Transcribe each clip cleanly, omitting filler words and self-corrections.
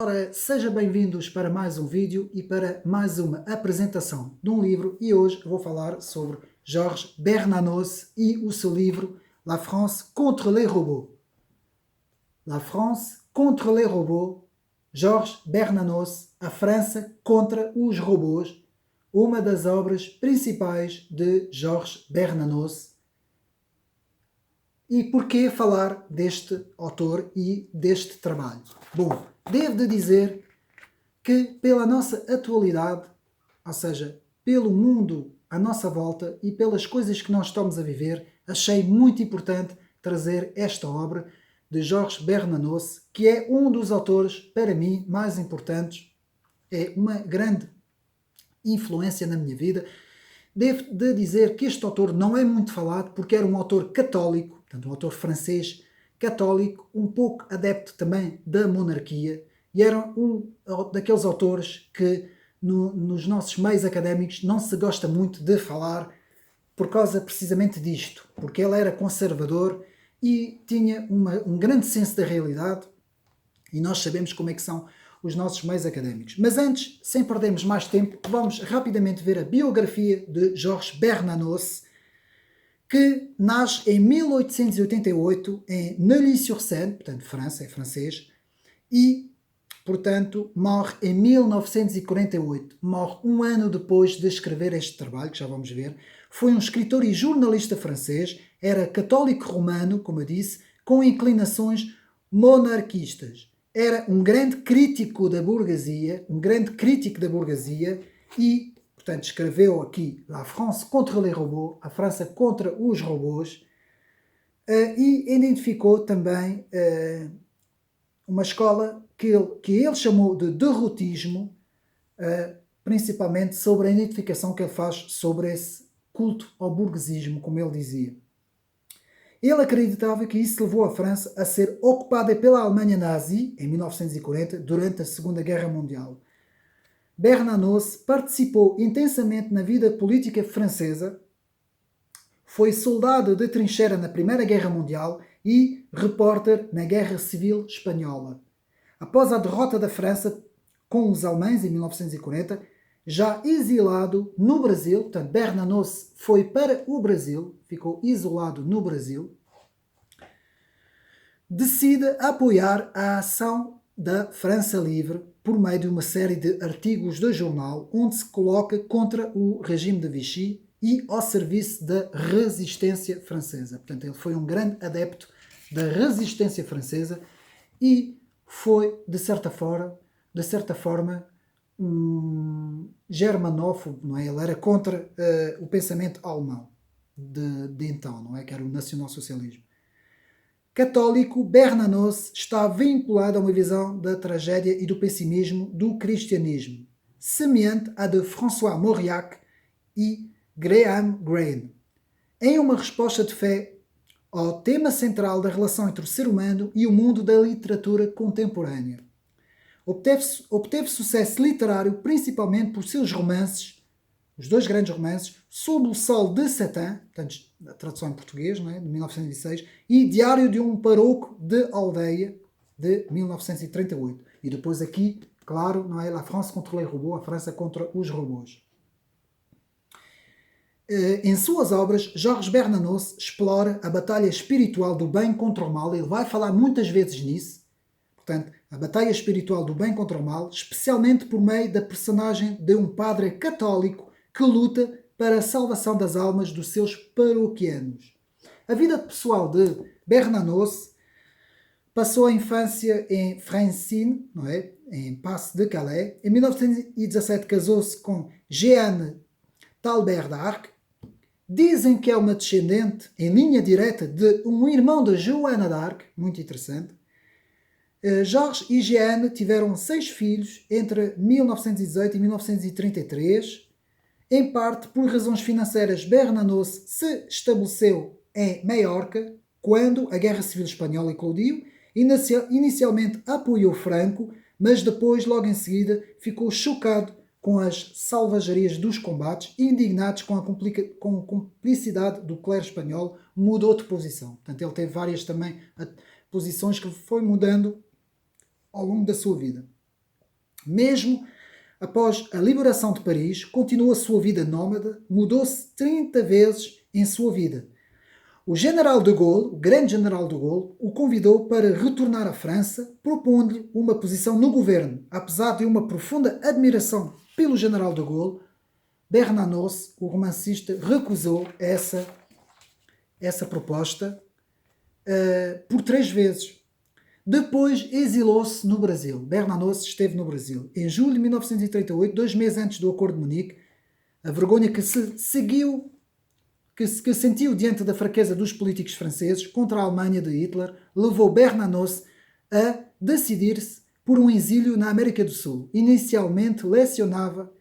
Ora, sejam bem-vindos para mais um vídeo e para mais uma apresentação de um livro, e hoje eu vou falar sobre Georges Bernanos e o seu livro La France contre les robots. La France contre les robots, Georges Bernanos, A França contra os robôs, uma das obras principais de Georges Bernanos. E porquê falar deste autor e deste trabalho? Bom, devo de dizer que pela nossa atualidade, ou seja, pelo mundo à nossa volta e pelas coisas que nós estamos a viver, achei muito importante trazer esta obra de Georges Bernanos, que é um dos autores, para mim, mais importantes, é uma grande influência na minha vida. Devo de dizer que este autor não é muito falado porque era um autor católico, portanto um autor francês católico, um pouco adepto também da monarquia, e era um daqueles autores que nos nossos meios académicos não se gosta muito de falar por causa precisamente disto, porque ele era conservador e tinha um grande senso da realidade, e nós sabemos como é que são os nossos meios académicos. Mas antes, sem perdermos mais tempo, vamos rapidamente ver a biografia de Georges Bernanos, que nasce em 1888 em Neuilly-sur-Seine, portanto França, é francês, e, portanto, morre em 1948. Morre um ano depois de escrever este trabalho, que já vamos ver. Foi um escritor e jornalista francês, era católico romano, como eu disse, com inclinações monarquistas. Era um grande crítico da burguesia, e, portanto, escreveu aqui La France contre les robots, a França contra os robôs, e identificou também uma escola que ele chamou de derrotismo, principalmente sobre a identificação que ele faz sobre esse culto ao burguesismo, como ele dizia. Ele acreditava que isso levou a França a ser ocupada pela Alemanha nazi em 1940, durante a Segunda Guerra Mundial. Bernanos participou intensamente na vida política francesa, foi soldado de trincheira na Primeira Guerra Mundial e repórter na Guerra Civil Espanhola. Após a derrota da França com os alemães em 1940, já exilado no Brasil, portanto Bernanos foi para o Brasil, ficou isolado no Brasil, decide apoiar a ação da França Livre por meio de uma série de artigos do jornal onde se coloca contra o regime de Vichy e ao serviço da resistência francesa. Portanto, ele foi um grande adepto da resistência francesa e foi, de certa forma, um germanófobo, não é? Ele era contra o pensamento alemão de então, não é? Que era o nacionalsocialismo. Católico, Bernanos está vinculado a uma visão da tragédia e do pessimismo do cristianismo, semelhante à de François Mauriac e Graham Greene, em uma resposta de fé ao tema central da relação entre o ser humano e o mundo da literatura contemporânea. Obteve sucesso literário principalmente por seus romances, os dois grandes romances, Sob o Sol de Satã, portanto, a tradução em português, não é? De 1906, e Diário de um Paroco de Aldeia, de 1938. E depois aqui, claro, não é? La France contre les robots, a França contra os robôs. Em suas obras, Georges Bernanos explora a batalha espiritual do bem contra o mal. Ele vai falar muitas vezes nisso. Portanto, a batalha espiritual do bem contra o mal, especialmente por meio da personagem de um padre católico que luta para a salvação das almas dos seus paroquianos. A vida pessoal de Bernanos: passou a infância em Francine, não é? Em Passe de Calais. Em 1917 casou-se com Jeanne Talbert d'Arc. Dizem que é uma descendente em linha direta de um irmão de Joana d'Arc, muito interessante. Georges e Jeanne tiveram 6 filhos entre 1918 e 1933. Em parte por razões financeiras, Bernanos se estabeleceu em Maiorca quando a Guerra Civil Espanhola eclodiu. Inicialmente apoiou Franco, mas depois, logo em seguida, ficou chocado com as salvajarias dos combates, indignados com a cumplicidade do clero espanhol, mudou de posição. Portanto, ele teve várias também posições que foi mudando ao longo da sua vida. Mesmo após a liberação de Paris, continuou a sua vida nómada, mudou-se 30 vezes em sua vida. O general de Gaulle, o grande general de Gaulle, o convidou para retornar à França, propondo-lhe uma posição no governo. Apesar de uma profunda admiração pelo general de Gaulle, Bernanos, o romancista, recusou essa proposta por 3 vezes. Depois exilou-se no Brasil. Bernanos esteve no Brasil. Em julho de 1938, 2 meses antes do Acordo de Munique, a vergonha que sentiu diante da fraqueza dos políticos franceses contra a Alemanha de Hitler levou Bernanos a decidir-se por um exílio na América do Sul. Inicialmente lecionava,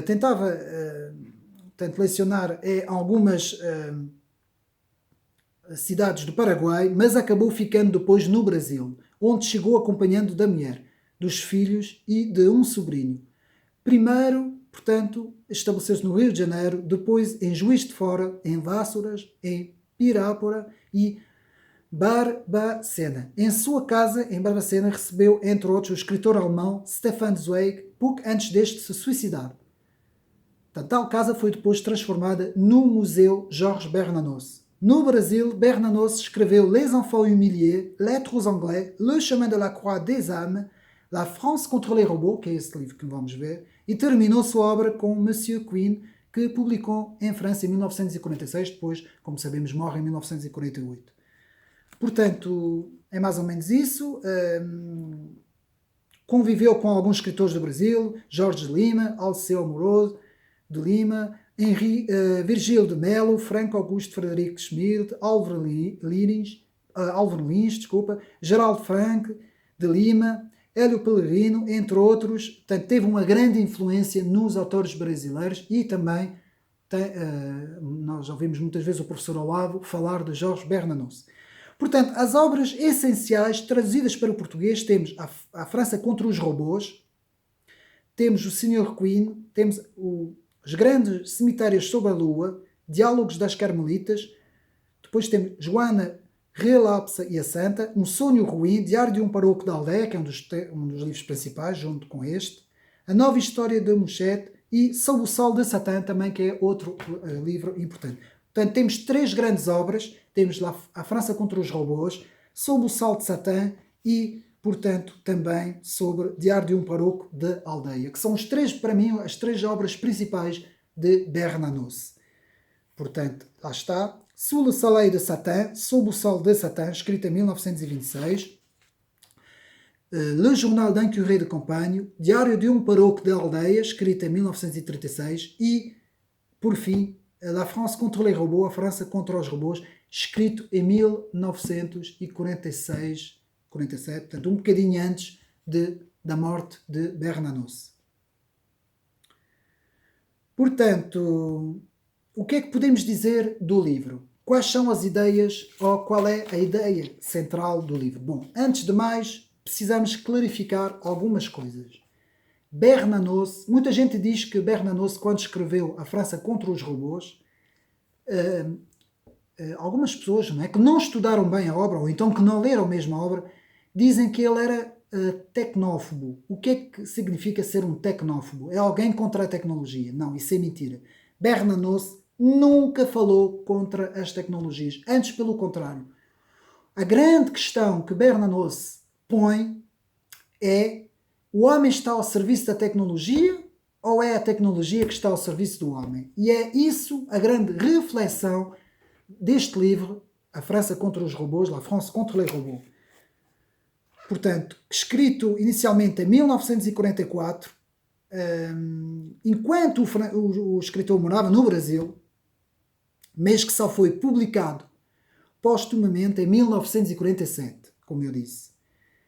tentava lecionar em algumas cidades do Paraguai, mas acabou ficando depois no Brasil, onde chegou acompanhando da mulher, dos filhos e de um sobrinho. Primeiro, portanto, estabeleceu-se no Rio de Janeiro, depois em Juiz de Fora, em Vassouras, em Pirapora e Barbacena. Em sua casa, em Barbacena, recebeu, entre outros, o escritor alemão Stefan Zweig, pouco antes deste se suicidar. A tal casa foi depois transformada no Museu Georges Bernanos. No Brasil, Bernanos escreveu Les Enfants Humiliés, Lettres aux Anglais, Le Chemin de la Croix des Âmes, La France contre les robots, que é esse livro que vamos ver, e terminou sua obra com Monsieur Queen, que publicou em França em 1946, depois, como sabemos, morre em 1948. Portanto, é mais ou menos isso. Conviveu com alguns escritores do Brasil, Jorge de Lima, Alceu Amoroso de Lima, Virgílio de Melo, Franco Augusto Frederico Schmidt, Álvaro Lins, Geraldo Frank de Lima, Hélio Pellegrino, entre outros. Portanto, teve uma grande influência nos autores brasileiros e também nós ouvimos muitas vezes o professor Olavo falar de Jorge Bernanos. Portanto, as obras essenciais traduzidas para o português temos a França contra os robôs, temos o Sr. Queen, temos os grandes cemitérios sob a lua, Diálogos das Carmelitas, depois temos Joana Relapsa e a Santa, Um Sonho Ruim, Diário de um Paroco da Aldeia, que é um dos livros principais, junto com este, A Nova História de Mouchette e Sob o Sol de Satã, também, que é outro livro importante. Portanto, temos 3 grandes obras, temos lá A França contra os Robôs, Sob o Sol de Satã e, portanto, também sobre Diário de um Paroco da Aldeia, que são para mim, as 3 obras principais de Bernanos. Portanto, lá está. Sous le soleil de Satã, Sob o Sol de Satã, escrita em 1926. Le Journal d'un Curé de Campagne, Diário de um Paroco da Aldeia, escrita em 1936. E, por fim, La France contre les robots, a França contra os robôs, escrito em 1947, portanto, um bocadinho antes da morte de Bernanos. Portanto, o que é que podemos dizer do livro? Quais são as ideias, ou qual é a ideia central do livro? Bom, antes de mais, precisamos clarificar algumas coisas. Bernanos, muita gente diz que Bernanos, quando escreveu A França contra os Robôs, algumas pessoas, não é, que não estudaram bem a obra, ou então que não leram mesmo a obra, dizem que ele era tecnófobo. O que é que significa ser um tecnófobo? É alguém contra a tecnologia. Não, isso é mentira. Bernanos nunca falou contra as tecnologias. Antes, pelo contrário. A grande questão que Bernanos põe é: o homem está ao serviço da tecnologia ou é a tecnologia que está ao serviço do homem? E é isso a grande reflexão deste livro, A França contra os Robôs, La France contre les robots. Portanto, escrito inicialmente em 1944, enquanto o escritor morava no Brasil, mas que só foi publicado postumamente em 1947, como eu disse.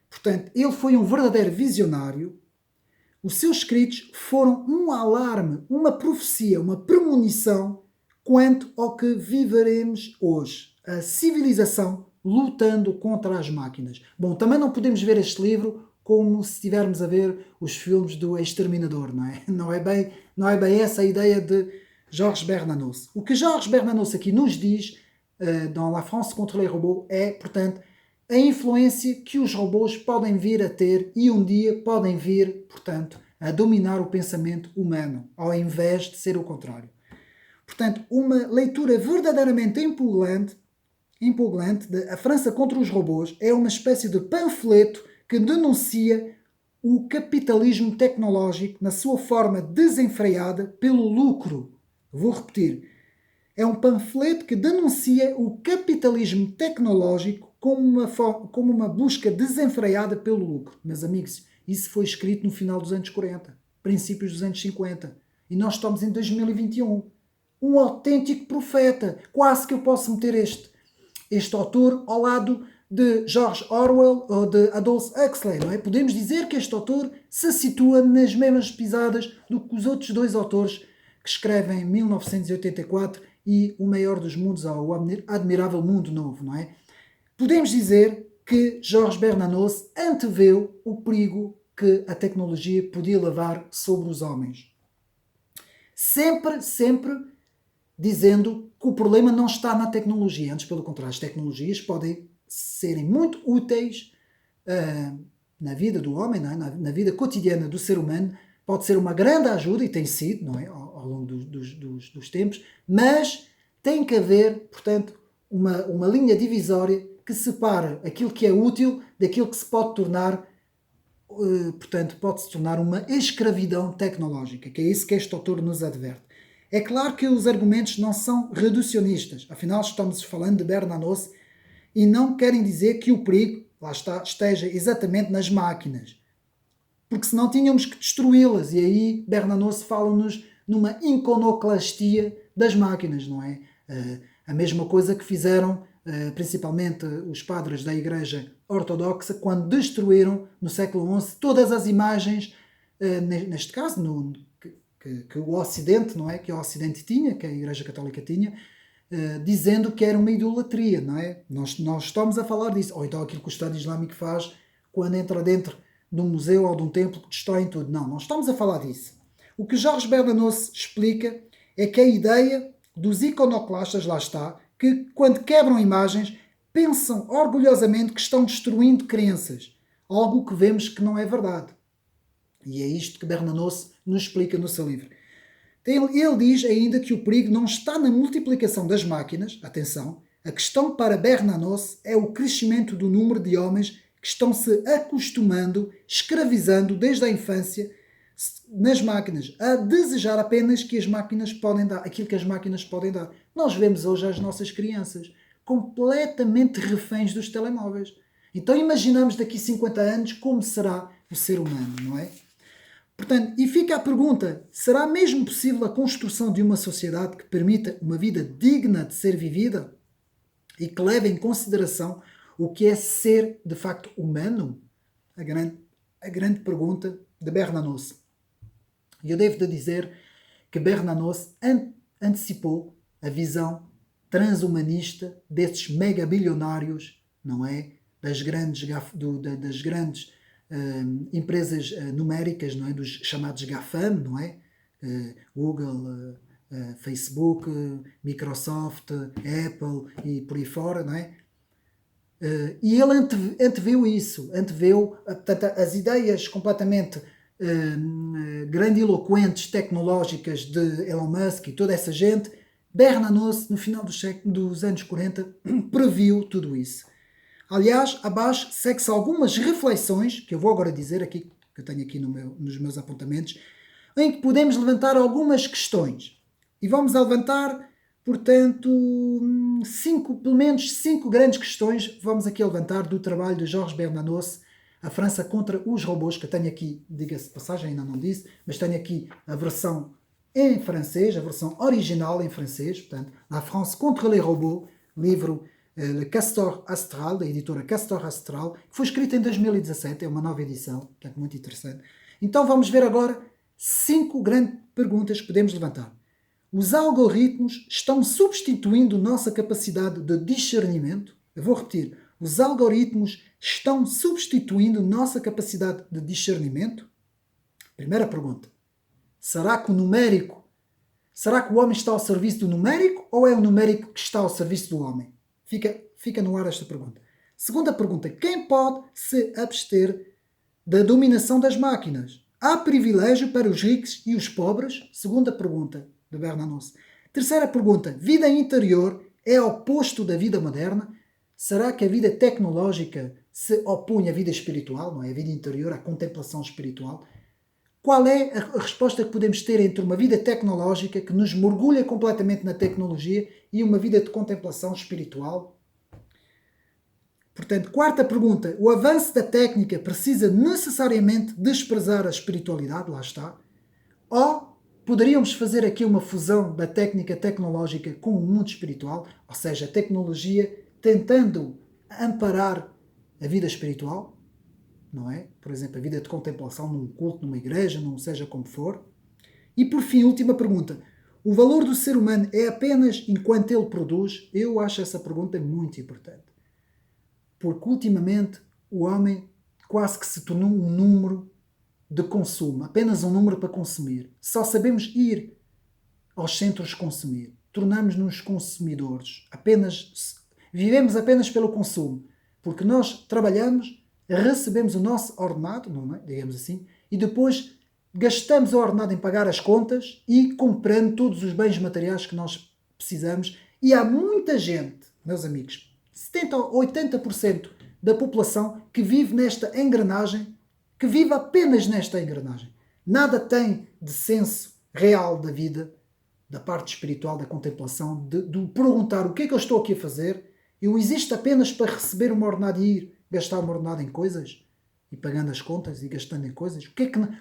Portanto, ele foi um verdadeiro visionário. Os seus escritos foram um alarme, uma profecia, uma premonição quanto ao que viveremos hoje. A civilização lutando contra as máquinas. Bom, também não podemos ver este livro como se estivermos a ver os filmes do Exterminador, não é? Não é bem essa a ideia de Georges Bernanos. O que Georges Bernanos aqui nos diz, dans La France contre les robots, é, portanto, a influência que os robôs podem vir a ter e um dia podem vir, portanto, a dominar o pensamento humano, ao invés de ser o contrário. Portanto, uma leitura verdadeiramente empolgante de A França contra os Robôs é uma espécie de panfleto que denuncia o capitalismo tecnológico na sua forma desenfreada pelo lucro. Vou repetir. É um panfleto que denuncia o capitalismo tecnológico como uma busca desenfreada pelo lucro. Meus amigos, isso foi escrito no final dos anos 40, princípios dos anos 50. E nós estamos em 2021. Um autêntico profeta. Quase que eu posso meter este autor ao lado de George Orwell ou de Aldous Huxley, não é? Podemos dizer que este autor se situa nas mesmas pisadas do que os outros dois autores que escrevem 1984 e O Maior dos Mundos, ou O Admirável Mundo Novo, não é? Podemos dizer que Jorge Bernanos anteveu o perigo que a tecnologia podia levar sobre os homens. Sempre dizendo que o problema não está na tecnologia, antes pelo contrário, as tecnologias podem serem muito úteis na vida do homem, não é? na vida cotidiana do ser humano, pode ser uma grande ajuda, e tem sido, não é? Ao longo dos tempos, mas tem que haver, portanto, uma linha divisória que separa aquilo que é útil daquilo que se pode tornar, portanto, pode-se tornar uma escravidão tecnológica, que é isso que este autor nos adverte. É claro que os argumentos não são reducionistas, afinal estamos falando de Bernanos e não querem dizer que o perigo, lá está, esteja exatamente nas máquinas. Porque senão tínhamos que destruí-las, e aí Bernanos fala-nos numa iconoclastia das máquinas, não é? A mesma coisa que fizeram principalmente os padres da Igreja Ortodoxa quando destruíram no século XI todas as imagens, neste caso que o Ocidente, não é? Que o Ocidente tinha, que a Igreja Católica tinha, dizendo que era uma idolatria, não é? Nós estamos a falar disso. Ou então aquilo que o Estado Islâmico faz quando entra dentro de um museu ou de um templo que destroem tudo. Não, nós estamos a falar disso. O que Jorge Bernanos explica é que a ideia dos iconoclastas, lá está, que quando quebram imagens, pensam orgulhosamente que estão destruindo crenças. Algo que vemos que não é verdade. E é isto que Bernanos nos explica no seu livro. Ele diz ainda que o perigo não está na multiplicação das máquinas. Atenção, a questão para Bernanos é o crescimento do número de homens que estão se acostumando, escravizando desde a infância nas máquinas, a desejar apenas que as máquinas podem dar, aquilo que as máquinas podem dar. Nós vemos hoje as nossas crianças completamente reféns dos telemóveis. Então imaginamos daqui a 50 anos como será o ser humano, não é? Portanto, e fica a pergunta, será mesmo possível a construção de uma sociedade que permita uma vida digna de ser vivida e que leve em consideração o que é ser, de facto, humano? A grande pergunta de Bernanos. E eu devo dizer que Bernanos antecipou a visão transhumanista desses megabilionários, não é? Das grandes empresas numéricas, não é? Dos chamados GAFAM, não é? Google, Facebook, Microsoft, Apple e por aí fora, não é? E ele anteveu isso, portanto, as ideias completamente grandiloquentes, tecnológicas de Elon Musk e toda essa gente. Bernanos, no final dos anos 40, previu tudo isso. Aliás, abaixo segue-se algumas reflexões, que eu vou agora dizer aqui, que eu tenho aqui nos meus apontamentos, em que podemos levantar algumas questões. E vamos levantar, portanto, pelo menos 5 grandes questões vamos aqui levantar do trabalho de Jorge Bernanos, A França contra os Robôs, que eu tenho aqui, diga-se de passagem, ainda não disse, mas tenho aqui a versão em francês, a versão original em francês, portanto, La France contre les robots, livro Le Castor Astral, da editora Castor Astral, que foi escrita em 2017, é uma nova edição, portanto, muito interessante. Então vamos ver agora 5 grandes perguntas que podemos levantar. Os algoritmos estão substituindo nossa capacidade de discernimento? Eu vou repetir. Os algoritmos estão substituindo nossa capacidade de discernimento? Primeira pergunta. Será que o homem está ao serviço do numérico ou é o numérico que está ao serviço do homem? Fica no ar esta pergunta. Segunda pergunta, quem pode se abster da dominação das máquinas? Há privilégio para os ricos e os pobres? Segunda pergunta de Bernanos. Terceira pergunta, vida interior é oposto da vida moderna? Será que a vida tecnológica se opõe à vida espiritual, não é? A vida interior, à contemplação espiritual? Qual é a resposta que podemos ter entre uma vida tecnológica que nos mergulha completamente na tecnologia e uma vida de contemplação espiritual? Portanto, quarta pergunta, o avanço da técnica precisa necessariamente desprezar a espiritualidade? Lá está. Ou poderíamos fazer aqui uma fusão da técnica tecnológica com o mundo espiritual, ou seja, a tecnologia tentando amparar a vida espiritual, não é? Por exemplo, a vida de contemplação num culto, numa igreja, não seja como for. E por fim, última pergunta. O valor do ser humano é apenas enquanto ele produz? Eu acho essa pergunta muito importante. Porque ultimamente o homem quase que se tornou um número de consumo, apenas um número para consumir. Só sabemos ir aos centros consumir. Tornamos-nos consumidores. Vivemos apenas pelo consumo. Porque nós trabalhamos, recebemos o nosso ordenado, não é? Digamos assim, e depois gastamos o ordenado em pagar as contas e comprando todos os bens materiais que nós precisamos. E há muita gente, meus amigos, 70% ou 80% da população que vive nesta engrenagem, que vive apenas nesta engrenagem. Nada tem de senso real da vida, da parte espiritual, da contemplação, de perguntar o que é que eu estou aqui a fazer. Eu existo apenas para receber uma ordenada e ir gastar uma ordenada em coisas, e pagando as contas e gastando em coisas.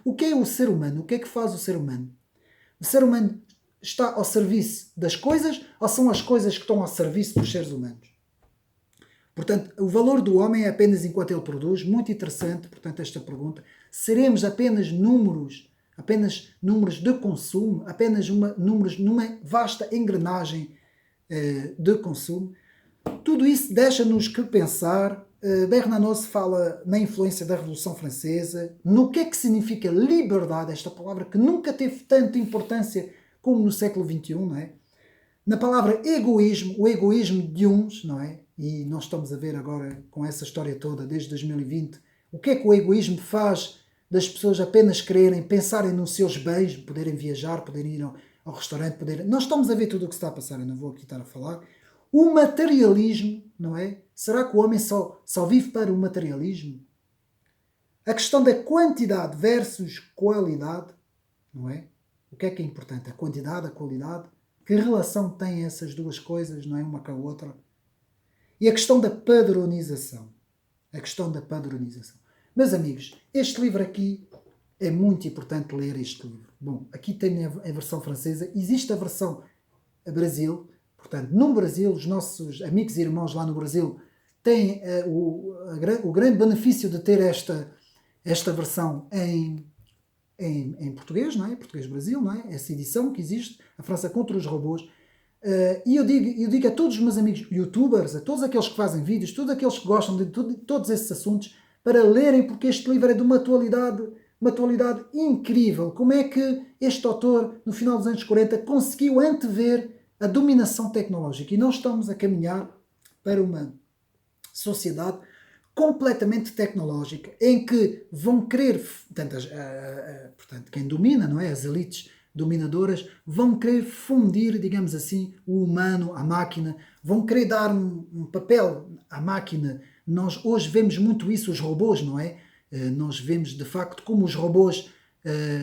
O que é o ser humano? O que é que faz o ser humano? O ser humano está ao serviço das coisas ou são as coisas que estão ao serviço dos seres humanos? Portanto, o valor do homem é apenas enquanto ele produz. Muito interessante, portanto, esta pergunta. Seremos apenas números de consumo, apenas números numa vasta engrenagem de consumo? Tudo isso deixa-nos que pensar. Bernanos fala na influência da Revolução Francesa, no que é que significa liberdade, esta palavra que nunca teve tanta importância como no século XXI, não é? Na palavra egoísmo, o egoísmo de uns, não é? E nós estamos a ver agora com essa história toda, desde 2020, o que é que o egoísmo faz das pessoas apenas quererem, pensarem nos seus bens, poderem viajar, poderem ir ao restaurante, Nós estamos a ver tudo o que está a passar, eu não vou aqui estar a falar. O materialismo, não é? Será que o homem só vive para o materialismo? A questão da quantidade versus qualidade, não é? O que é importante? A quantidade, a qualidade? Que relação têm essas duas coisas, não é? Uma com a outra? E a questão da padronização. A questão da padronização. Meus amigos, este livro aqui é muito importante ler este livro. Bom, aqui tem a versão francesa. Existe a versão Brasil. Portanto, no Brasil, os nossos amigos e irmãos lá no Brasil têm o grande benefício de ter esta versão em português, não é? Português Brasil, não é? Essa edição que existe, a França contra os robôs. E eu digo a todos os meus amigos youtubers, a todos aqueles que fazem vídeos, todos aqueles que gostam de todos esses assuntos, para lerem, porque este livro é de uma atualidade incrível. Como é que este autor, no final dos anos 40, conseguiu antever a dominação tecnológica? E nós estamos a caminhar para uma sociedade completamente tecnológica, em que vão querer, portanto, quem domina, não é? As elites dominadoras vão querer fundir, digamos assim, o humano à máquina, vão querer dar um papel à máquina. Nós hoje vemos muito isso, os robôs, não é? Nós vemos, de facto, como os robôs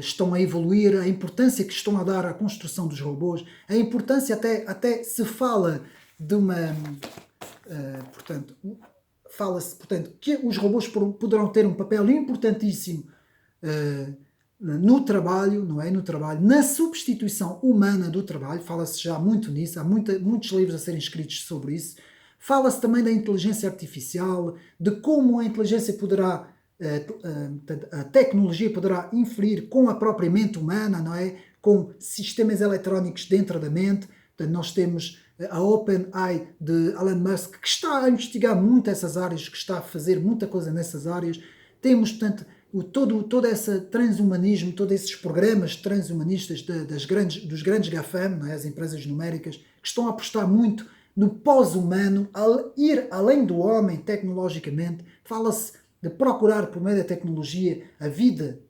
estão a evoluir, a importância que estão a dar à construção dos robôs, a importância até se fala de uma... fala-se, que os robôs poderão ter um papel importantíssimo no trabalho, não é? No trabalho, na substituição humana do trabalho. Fala-se já muito nisso, há muitos livros a serem escritos sobre isso. Fala-se também da inteligência artificial, de como a inteligência poderá, a tecnologia poderá influir com a própria mente humana, não é? Com sistemas eletrónicos dentro da mente. Portanto, nós temos a OpenAI de Elon Musk, que está a investigar muito essas áreas, que está a fazer muita coisa nessas áreas. Temos, portanto, todo esse transhumanismo, todos esses programas transhumanistas dos grandes GAFAM, não é? As empresas numéricas, que estão a apostar muito no pós-humano, ir além do homem tecnologicamente. Fala-se de procurar por meio da tecnologia a vida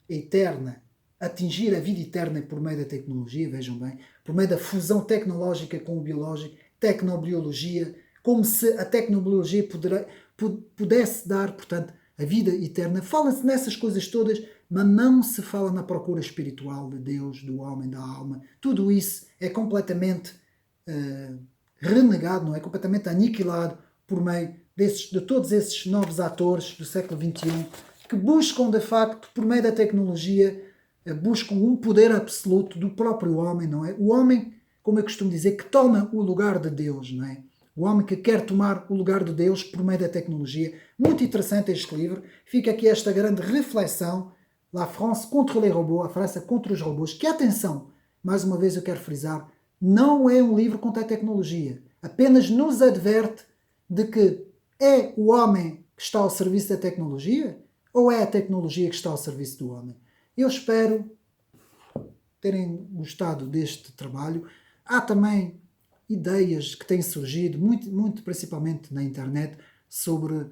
eterna, atingir a vida eterna por meio da tecnologia, vejam bem, por meio da fusão tecnológica com o biológico, tecnobiologia, como se a tecnobiologia pudesse dar, portanto, a vida eterna. Fala-se nessas coisas todas, mas não se fala na procura espiritual de Deus, do homem, da alma. Tudo isso é completamente renegado, não é? Completamente aniquilado por meio de todos esses novos atores do século XXI que buscam, de facto, por meio da tecnologia, buscam um poder absoluto do próprio homem, não é? O homem, como eu costumo dizer, que toma o lugar de Deus, não é? O homem que quer tomar o lugar de Deus por meio da tecnologia. Muito interessante este livro. Fica aqui esta grande reflexão. La France contre les robots, a França contra os robôs. Que atenção, mais uma vez eu quero frisar, não é um livro contra a tecnologia. Apenas nos adverte de que é o homem que está ao serviço da tecnologia ou é a tecnologia que está ao serviço do homem. Eu espero terem gostado deste trabalho. Há também ideias que têm surgido, muito principalmente na internet, sobre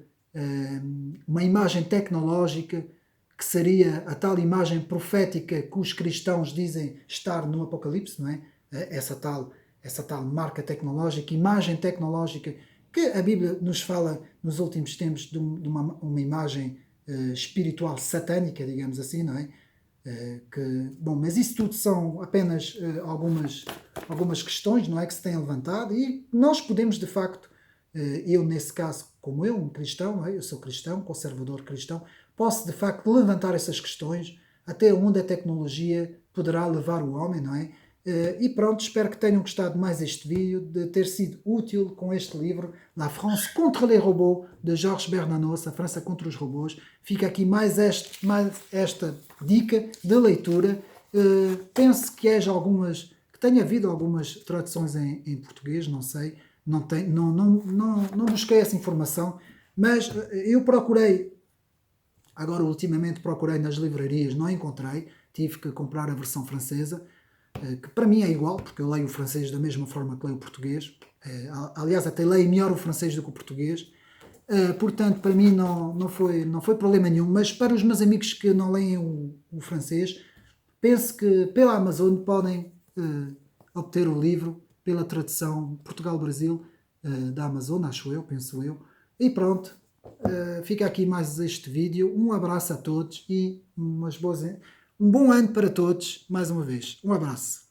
uma imagem tecnológica que seria a tal imagem profética que os cristãos dizem estar no Apocalipse, não é? Essa tal marca tecnológica, imagem tecnológica, que a Bíblia nos fala nos últimos tempos de uma imagem espiritual satânica, digamos assim, não é? Mas isso tudo são apenas algumas questões, não é, que se têm levantado, e nós podemos, de facto, eu nesse caso, como eu, um cristão, não é? Eu sou cristão, conservador cristão, posso de facto levantar essas questões até onde a tecnologia poderá levar o homem, não é? E pronto, espero que tenham gostado mais deste vídeo, de ter sido útil com este livro, La France contre les robots, de Georges Bernanos, a França contra os robôs. Fica aqui mais esta dica de leitura. Penso que tenha havido algumas traduções em português, não sei, não busquei essa informação, mas eu procurei, agora ultimamente procurei nas livrarias, não encontrei, tive que comprar a versão francesa, que para mim é igual, porque eu leio o francês da mesma forma que leio o português. Aliás, até leio melhor o francês do que o português. Portanto, para mim não foi problema nenhum, mas para os meus amigos que não leem o francês, penso que pela Amazon podem obter o livro pela tradução Portugal-Brasil da Amazon, penso eu. E pronto, fica aqui mais este vídeo. Um abraço a todos e um bom ano para todos, mais uma vez. Um abraço.